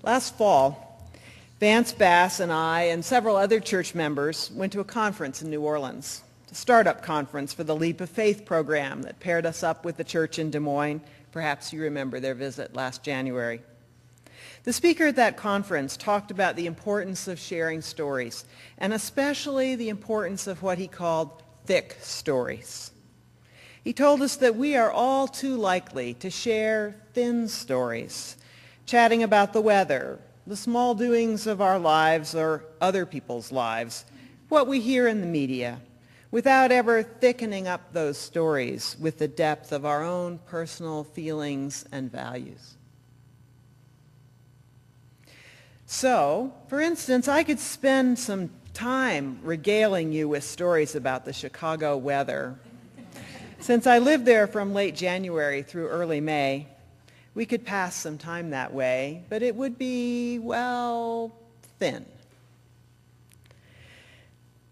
Last fall, Vance Bass and I and several other church members went to a conference in New Orleans, a startup conference for the Leap of Faith program that paired us up with the church in Des Moines. Perhaps you remember their visit last January. The speaker at that conference talked about the importance of sharing stories, and especially the importance of what he called thick stories. He told us that we are all too likely to share thin stories, chatting about the weather, the small doings of our lives or other people's lives, what we hear in the media, without ever thickening up those stories with the depth of our own personal feelings and values. So, for instance, I could spend some time regaling you with stories about the Chicago weather. Since I lived there from late January through early May, we could pass some time that way, but it would be, well, thin.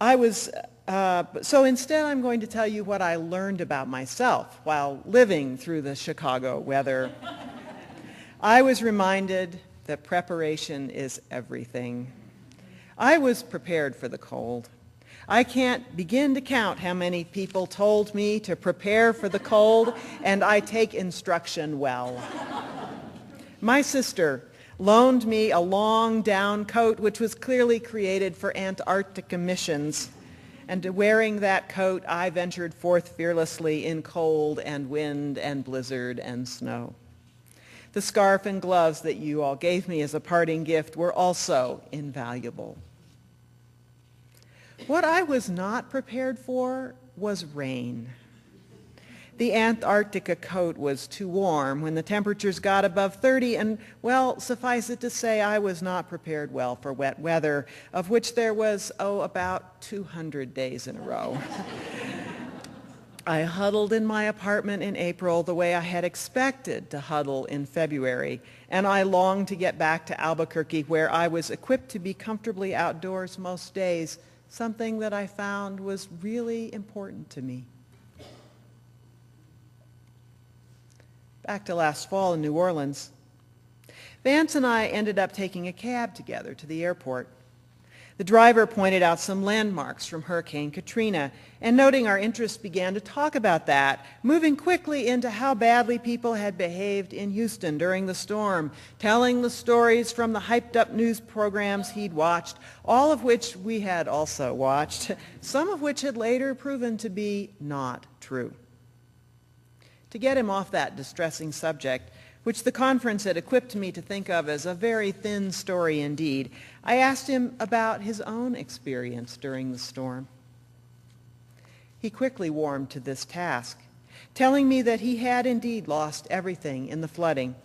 So instead I'm going to tell you what I learned about myself while living through the Chicago weather. I was reminded that preparation is everything. I was prepared for the cold. I can't begin to count how many people told me to prepare for the cold, and I take instruction well. My sister loaned me a long down coat which was clearly created for Antarctica missions, and wearing that coat I ventured forth fearlessly in cold and wind and blizzard and snow. The scarf and gloves that you all gave me as a parting gift were also invaluable. What I was not prepared for was rain. The Antarctica coat was too warm when the temperatures got above 30, and, well, suffice it to say, I was not prepared well for wet weather, of which there was, about 200 days in a row. I huddled in my apartment in April the way I had expected to huddle in February, and I longed to get back to Albuquerque where I was equipped to be comfortably outdoors most days, something that I found was really important to me. Back to last fall in New Orleans. Vance and I ended up taking a cab together to the airport. The driver pointed out some landmarks from Hurricane Katrina, and noting our interest began to talk about that, moving quickly into how badly people had behaved in Houston during the storm, telling the stories from the hyped-up news programs he'd watched, all of which we had also watched, some of which had later proven to be not true. To get him off that distressing subject, which the conference had equipped me to think of as a very thin story indeed, I asked him about his own experience during the storm. He quickly warmed to this task, telling me that he had indeed lost everything in the flooding,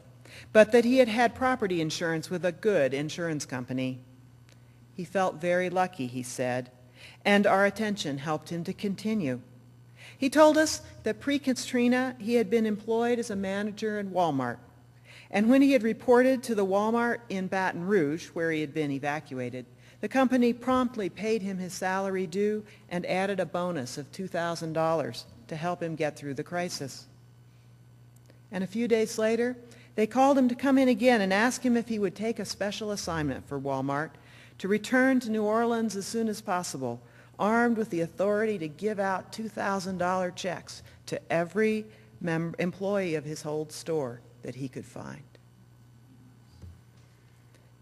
but that he had had property insurance with a good insurance company. He felt very lucky, he said, and our attention helped him to continue. He told us that pre-Katrina he had been employed as a manager in Walmart, and when he had reported to the Walmart in Baton Rouge, where he had been evacuated, the company promptly paid him his salary due and added a bonus of $2,000 to help him get through the crisis. And a few days later, they called him to come in again and ask him if he would take a special assignment for Walmart to return to New Orleans as soon as possible, armed with the authority to give out $2,000 checks to every employee of his whole store that he could find.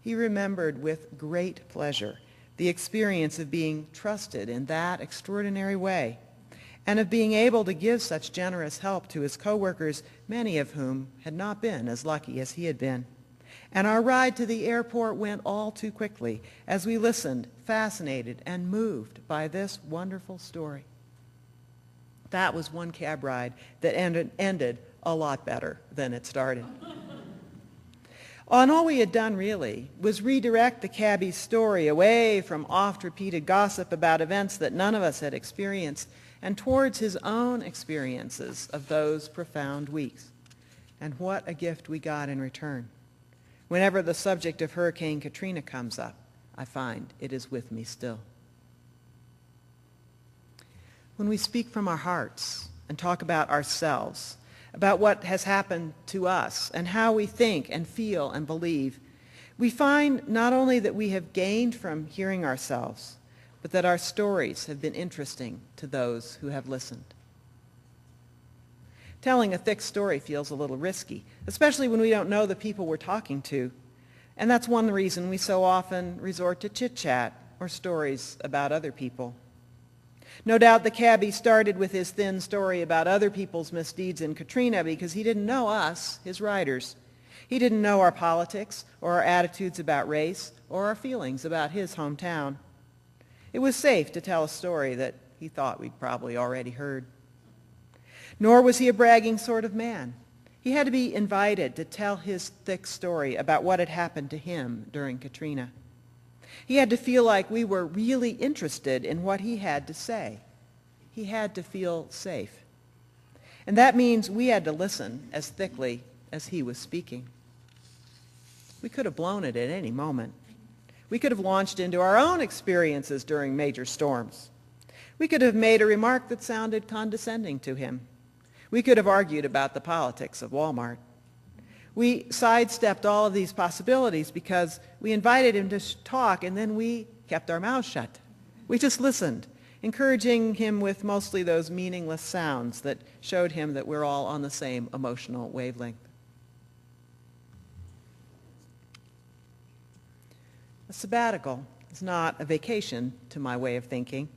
He remembered with great pleasure the experience of being trusted in that extraordinary way and of being able to give such generous help to his coworkers, many of whom had not been as lucky as he had been. And our ride to the airport went all too quickly as we listened, fascinated and moved by this wonderful story. That was one cab ride that ended a lot better than it started. And all we had done, really, was redirect the cabbie's story away from oft-repeated gossip about events that none of us had experienced and towards his own experiences of those profound weeks. And what a gift we got in return. Whenever the subject of Hurricane Katrina comes up, I find it is with me still. When we speak from our hearts and talk about ourselves, about what has happened to us and how we think and feel and believe, We find not only that we have gained from hearing ourselves, but that our stories have been interesting to those who have listened. Telling a thick story feels a little risky, especially when we don't know the people we're talking to. And that's one reason we so often resort to chit-chat or stories about other people. No doubt the cabbie started with his thin story about other people's misdeeds in Katrina because he didn't know us, his riders. He didn't know our politics or our attitudes about race or our feelings about his hometown. It was safe to tell a story that he thought we'd probably already heard. Nor was he a bragging sort of man. He had to be invited to tell his thick story about what had happened to him during Katrina. He had to feel like we were really interested in what he had to say. He had to feel safe. And that means we had to listen as thickly as he was speaking. We could have blown it at any moment. We could have launched into our own experiences during major storms. We could have made a remark that sounded condescending to him. We could have argued about the politics of Walmart. We sidestepped all of these possibilities because we invited him to talk and then we kept our mouths shut. We just listened, encouraging him with mostly those meaningless sounds that showed him that we're all on the same emotional wavelength. A sabbatical is not a vacation, to my way of thinking.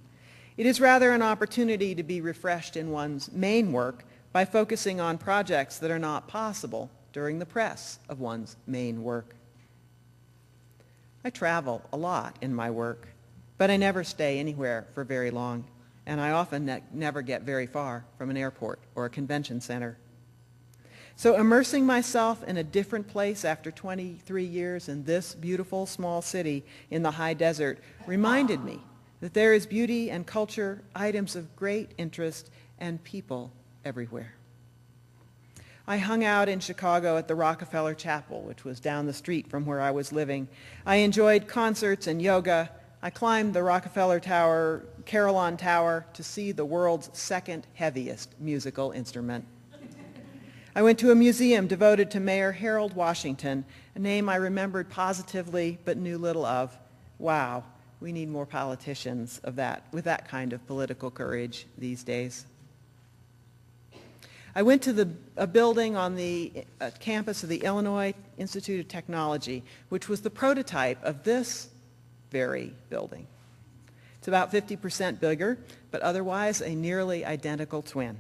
It is rather an opportunity to be refreshed in one's main work by focusing on projects that are not possible during the press of one's main work. I travel a lot in my work, but I never stay anywhere for very long, and I often never get very far from an airport or a convention center. So immersing myself in a different place after 23 years in this beautiful small city in the high desert reminded me that there is beauty and culture, items of great interest, and people everywhere. I hung out in Chicago at the Rockefeller Chapel, which was down the street from where I was living. I enjoyed concerts and yoga. I climbed the Rockefeller Tower, Carillon Tower, to see the world's second heaviest musical instrument. I went to a museum devoted to Mayor Harold Washington, a name I remembered positively but knew little of. Wow, we need more politicians with that kind of political courage these days. I went to a building on the campus of the Illinois Institute of Technology, which was the prototype of this very building. It's about 50% bigger, but otherwise a nearly identical twin.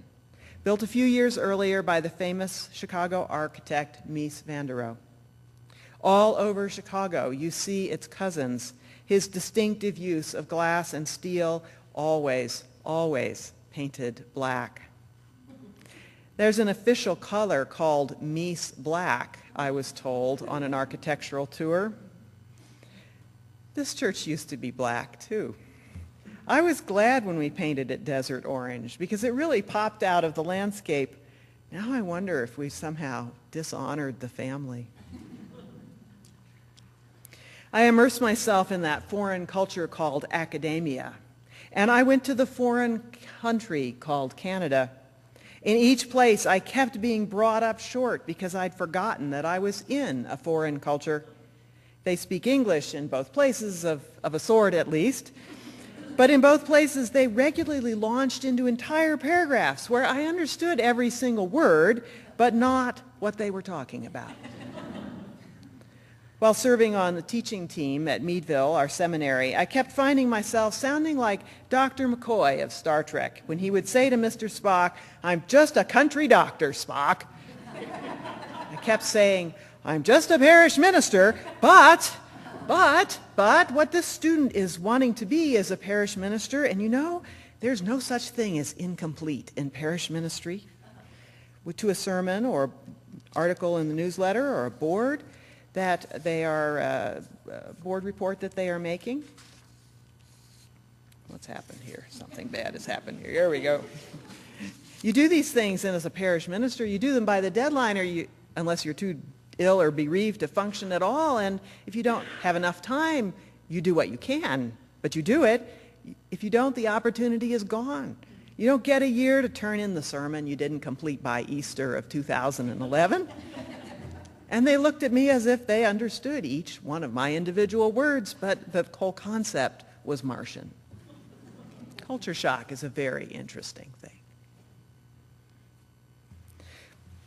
Built a few years earlier by the famous Chicago architect Mies van der Rohe. All over Chicago, you see its cousins, his distinctive use of glass and steel, always, always painted black. There's an official color called Mies Black, I was told, on an architectural tour. This church used to be black, too. I was glad when we painted it desert orange because it really popped out of the landscape. Now I wonder if we somehow dishonored the family. I immersed myself in that foreign culture called academia, and I went to the foreign country called Canada. In each place, I kept being brought up short because I'd forgotten that I was in a foreign culture. They speak English in both places, of a sort at least. But in both places, they regularly launched into entire paragraphs where I understood every single word, but not what they were talking about. While serving on the teaching team at Meadville, our seminary, I kept finding myself sounding like Dr. McCoy of Star Trek when he would say to Mr. Spock, "I'm just a country doctor, Spock." I kept saying, "I'm just a parish minister, but what this student is wanting to be is a parish minister, and you know, there's no such thing as incomplete in parish ministry." To a sermon or article in the newsletter or a board that they are, a board report that they are making. What's happened here? Something bad has happened here. Here we go. You do these things, and as a parish minister, you do them by the deadline, unless you're too ill or bereaved to function at all, and if you don't have enough time, you do what you can, but you do it. If you don't, the opportunity is gone. You don't get a year to turn in the sermon you didn't complete by Easter of 2011. And they looked at me as if they understood each one of my individual words, but the whole concept was Martian. Culture shock is a very interesting thing.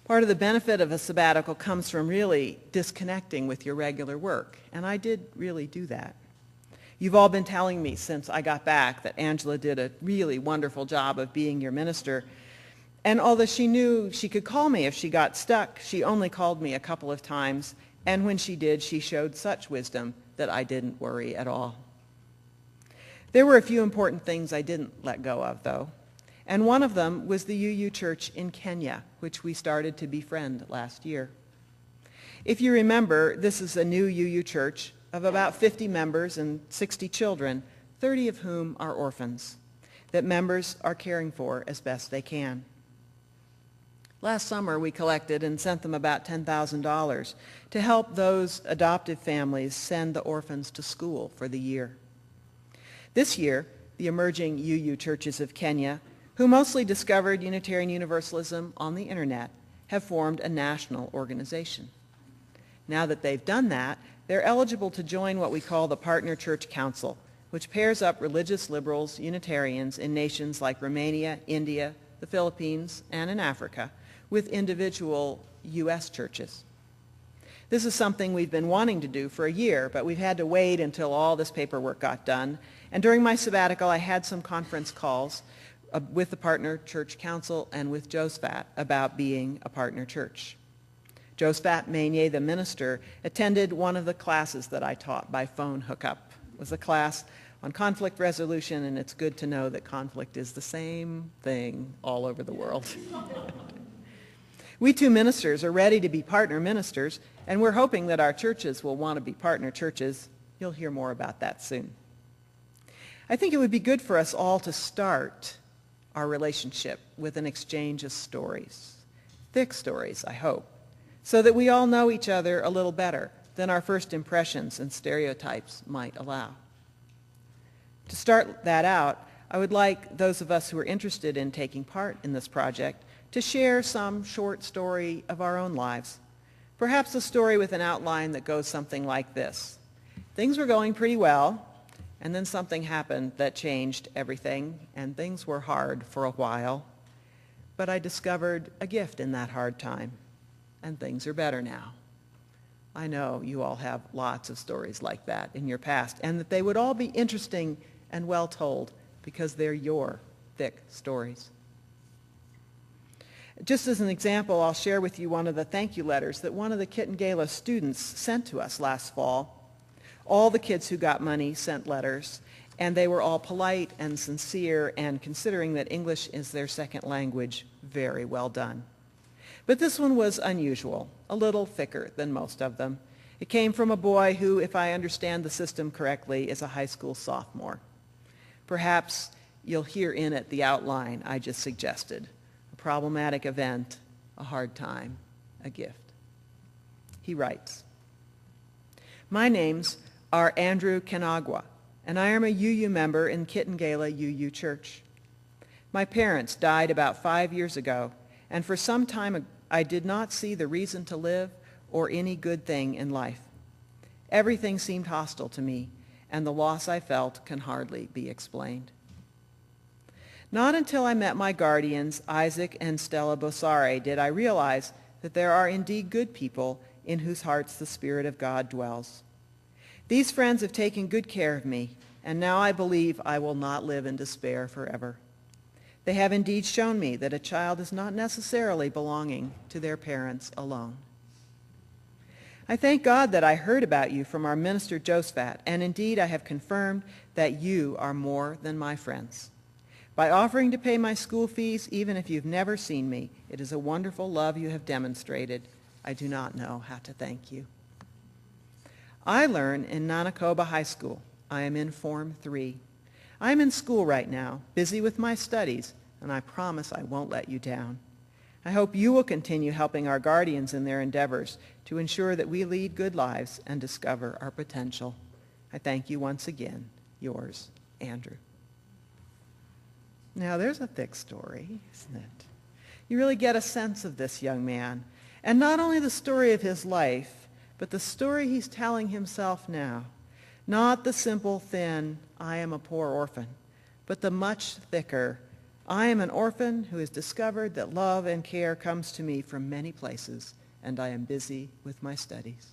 Part of the benefit of a sabbatical comes from really disconnecting with your regular work, and I did really do that. You've all been telling me since I got back that Angela did a really wonderful job of being your minister, and although she knew she could call me if she got stuck, she only called me a couple of times, and when she did, she showed such wisdom that I didn't worry at all. There were a few important things I didn't let go of, though. And one of them was the UU Church in Kenya, which we started to befriend last year. If you remember, this is a new UU Church of about 50 members and 60 children, 30 of whom are orphans, that members are caring for as best they can. Last summer, we collected and sent them about $10,000 to help those adoptive families send the orphans to school for the year. This year, the emerging UU churches of Kenya, who mostly discovered Unitarian Universalism on the internet, have formed a national organization. Now that they've done that, they're eligible to join what we call the Partner Church Council, which pairs up religious liberals, Unitarians in nations like Romania, India, the Philippines, and in Africa, with individual U.S. churches. This is something we've been wanting to do for a year, but we've had to wait until all this paperwork got done. And during my sabbatical, I had some conference calls with the Partner Church Council and with Josephat about being a partner church. Josephat Meunier, the minister, attended one of the classes that I taught by phone hookup. It was a class on conflict resolution, and it's good to know that conflict is the same thing all over the world. We two ministers are ready to be partner ministers, and we're hoping that our churches will want to be partner churches. You'll hear more about that soon. I think it would be good for us all to start our relationship with an exchange of stories, thick stories, I hope, so that we all know each other a little better than our first impressions and stereotypes might allow. To start that out, I would like those of us who are interested in taking part in this project to share some short story of our own lives, perhaps a story with an outline that goes something like this. Things were going pretty well, and then something happened that changed everything, and things were hard for a while. But I discovered a gift in that hard time, and things are better now. I know you all have lots of stories like that in your past, and that they would all be interesting and well told because they're your thick stories. Just as an example, I'll share with you one of the thank you letters that one of the Kitengela students sent to us last fall. All the kids who got money sent letters, and they were all polite and sincere, and considering that English is their second language, very well done. But this one was unusual, a little thicker than most of them. It came from a boy who, if I understand the system correctly, is a high school sophomore. Perhaps you'll hear in it the outline I just suggested: a problematic event, a hard time, a gift. He writes, "My name's are Andrew Kenagwa, and I am a UU member in Kitengela UU Church. My parents died about 5 years ago, and for some time I did not see the reason to live or any good thing in life. Everything seemed hostile to me, and the loss I felt can hardly be explained. Not until I met my guardians, Isaac and Stella Bossare, did I realize that there are indeed good people in whose hearts the Spirit of God dwells. These friends have taken good care of me, and now I believe I will not live in despair forever. They have indeed shown me that a child is not necessarily belonging to their parents alone. I thank God that I heard about you from our minister Josephat, and indeed I have confirmed that you are more than my friends. By offering to pay my school fees, even if you've never seen me, it is a wonderful love you have demonstrated. I do not know how to thank you. I learn in Nanakoba High School. I am in Form 3. I am in school right now, busy with my studies, and I promise I won't let you down. I hope you will continue helping our guardians in their endeavors to ensure that we lead good lives and discover our potential. I thank you once again. Yours, Andrew." Now there's a thick story, isn't it? You really get a sense of this young man. And not only the story of his life, but the story he's telling himself now. Not the simple, thin, I am a poor orphan, but the much thicker, I am an orphan who has discovered that love and care comes to me from many places, and I am busy with my studies.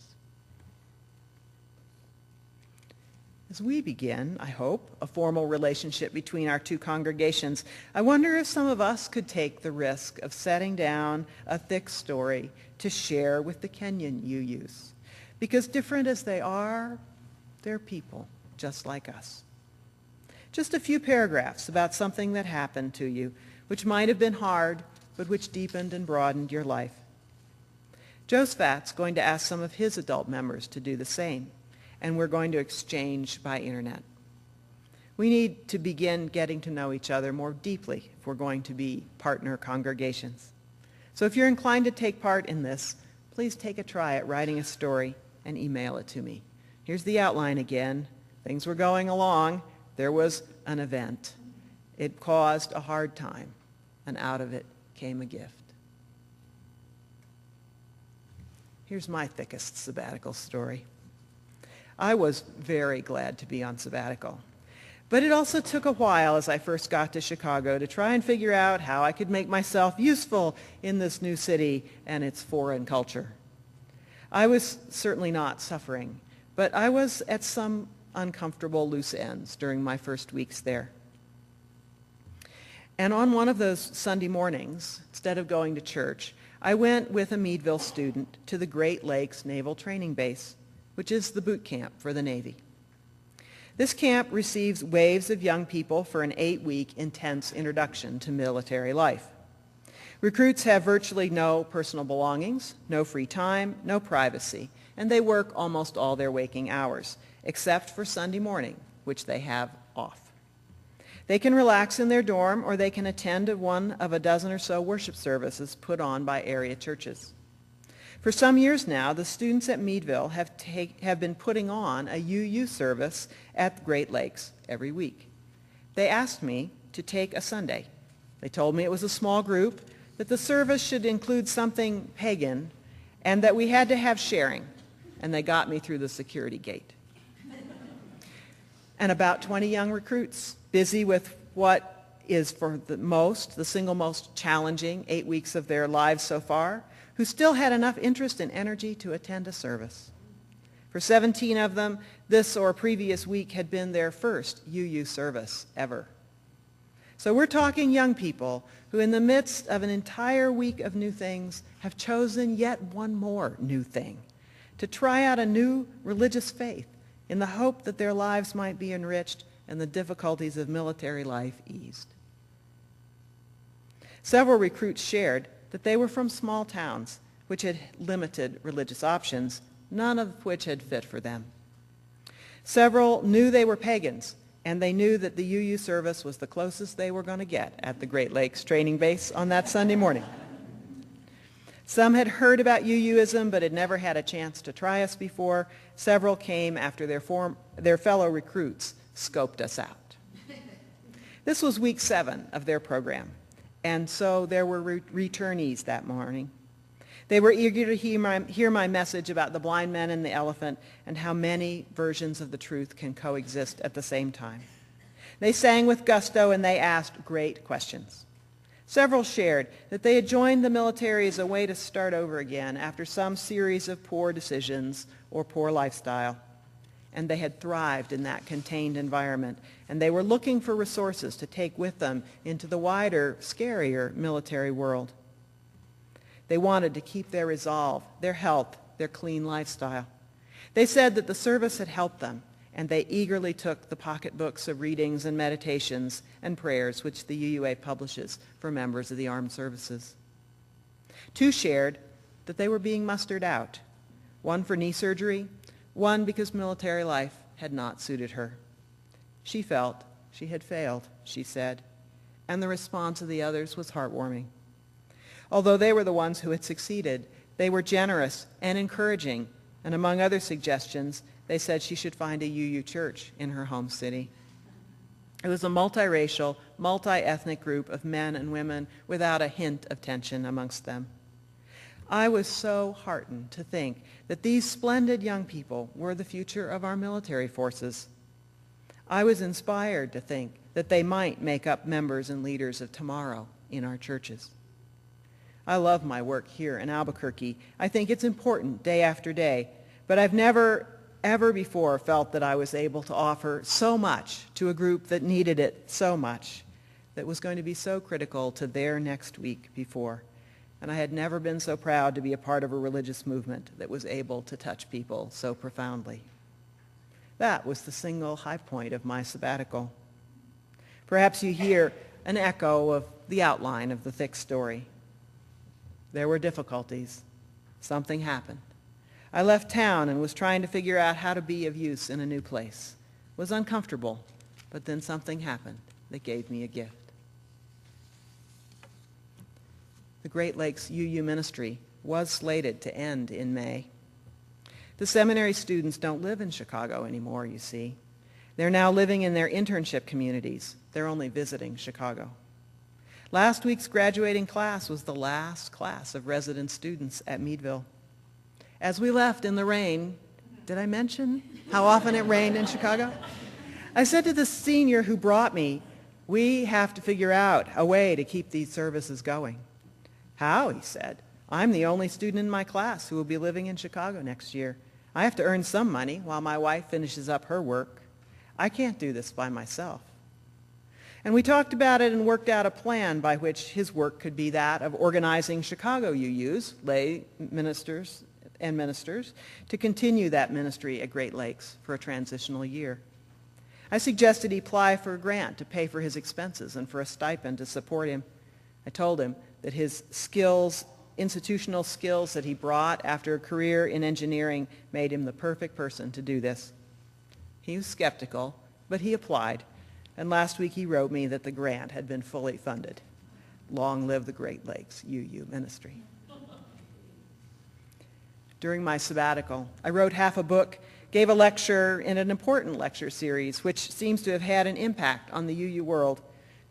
As we begin, I hope, a formal relationship between our two congregations, I wonder if some of us could take the risk of setting down a thick story to share with the Kenyan UUs. Because different as they are, they're people just like us. Just a few paragraphs about something that happened to you, which might have been hard, but which deepened and broadened your life. Josephat's going to ask some of his adult members to do the same, and we're going to exchange by internet. We need to begin getting to know each other more deeply if we're going to be partner congregations. So if you're inclined to take part in this, please take a try at writing a story and email it to me. Here's the outline again. Things were going along. There was an event. It caused a hard time, and out of it came a gift. Here's my thickest sabbatical story. I was very glad to be on sabbatical. But it also took a while as I first got to Chicago to try and figure out how I could make myself useful in this new city and its foreign culture. I was certainly not suffering, but I was at some uncomfortable loose ends during my first weeks there. And on one of those Sunday mornings, instead of going to church, I went with a Meadville student to the Great Lakes Naval Training Base, which is the boot camp for the Navy. This camp receives waves of young people for an 8-week intense introduction to military life. Recruits have virtually no personal belongings, no free time, no privacy, and they work almost all their waking hours, except for Sunday morning, which they have off. They can relax in their dorm, or they can attend one of a dozen or so worship services put on by area churches. For some years now, the students at Meadville have been putting on a UU service at the Great Lakes every week. They asked me to take a Sunday. They told me it was a small group, that the service should include something pagan, and that we had to have sharing, and they got me through the security gate. And about 20 young recruits, busy with what is for the single most challenging 8 weeks of their lives so far, who still had enough interest and energy to attend a service. For 17 of them, this or previous week had been their first UU service ever. So we're talking young people who in the midst of an entire week of new things have chosen yet one more new thing, to try out a new religious faith in the hope that their lives might be enriched and the difficulties of military life eased. Several recruits shared that they were from small towns which had limited religious options, none of which had fit for them. Several knew they were pagans, and they knew that the UU service was the closest they were going to get at the Great Lakes Training Base on that Sunday morning. Some had heard about UUism but had never had a chance to try us before. Several came after their fellow recruits scoped us out. This was week 7 of their program. And so there were returnees that morning. They were eager to hear my message about the blind man and the elephant and how many versions of the truth can coexist at the same time. They sang with gusto and they asked great questions. Several shared that they had joined the military as a way to start over again after some series of poor decisions or poor lifestyle. And they had thrived in that contained environment, and they were looking for resources to take with them into the wider, scarier military world. They wanted to keep their resolve, their health, their clean lifestyle. They said that the service had helped them, and they eagerly took the pocketbooks of readings and meditations and prayers which the UUA publishes for members of the armed services. 2 shared that they were being mustered out, one for knee surgery, one because military life had not suited her. She felt she had failed, she said, and the response of the others was heartwarming. Although they were the ones who had succeeded, they were generous and encouraging, and among other suggestions, they said she should find a UU church in her home city. It was a multiracial, multi-ethnic group of men and women without a hint of tension amongst them. I was so heartened to think that these splendid young people were the future of our military forces. I was inspired to think that they might make up members and leaders of tomorrow in our churches. I love my work here in Albuquerque. I think it's important day after day, but I've never, ever before felt that I was able to offer so much to a group that needed it so much, that was going to be so critical to their next week before. And I had never been so proud to be a part of a religious movement that was able to touch people so profoundly. That was the single high point of my sabbatical. Perhaps you hear an echo of the outline of the thick story. There were difficulties. Something happened. I left town and was trying to figure out how to be of use in a new place. It was uncomfortable, but then something happened that gave me a gift. The Great Lakes UU ministry was slated to end in May. The seminary students don't live in Chicago anymore, you see. They're now living in their internship communities. They're only visiting Chicago. Last week's graduating class was the last class of resident students at Meadville. As we left in the rain, did I mention how often it rained in Chicago? I said to the senior who brought me, we have to figure out a way to keep these services going. How, he said. I'm the only student in my class who will be living in Chicago next year. I have to earn some money while my wife finishes up her work. I can't do this by myself. And we talked about it and worked out a plan by which his work could be that of organizing Chicago UUs, lay ministers and ministers, to continue that ministry at Great Lakes for a transitional year. I suggested he apply for a grant to pay for his expenses and for a stipend to support him. I told him that his skills, institutional skills that he brought after a career in engineering made him the perfect person to do this. He was skeptical, but he applied. And last week he wrote me that the grant had been fully funded. Long live the Great Lakes UU ministry. During my sabbatical, I wrote half a book, gave a lecture in an important lecture series, which seems to have had an impact on the UU world,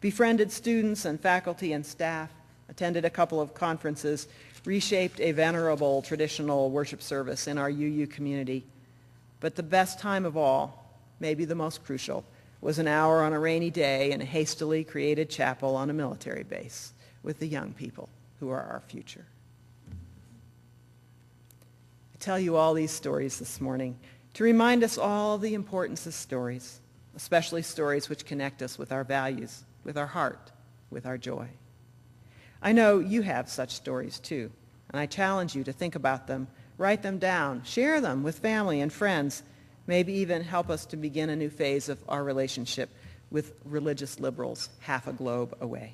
befriended students and faculty and staff, attended a couple of conferences, reshaped a venerable traditional worship service in our UU community. But the best time of all, maybe the most crucial, was an hour on a rainy day in a hastily created chapel on a military base with the young people who are our future. I tell you all these stories this morning to remind us all of the importance of stories, especially stories which connect us with our values, with our heart, with our joy. I know you have such stories too, and I challenge you to think about them, write them down, share them with family and friends, maybe even help us to begin a new phase of our relationship with religious liberals half a globe away.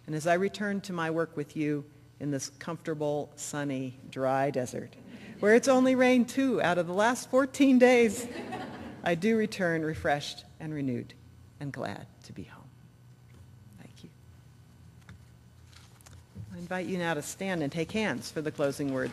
And as I return to my work with you in this comfortable, sunny, dry desert, where it's only rained 2 out of the last 14 days, I do return refreshed and renewed and glad to be home. Thank you. I invite you now to stand and take hands for the closing words.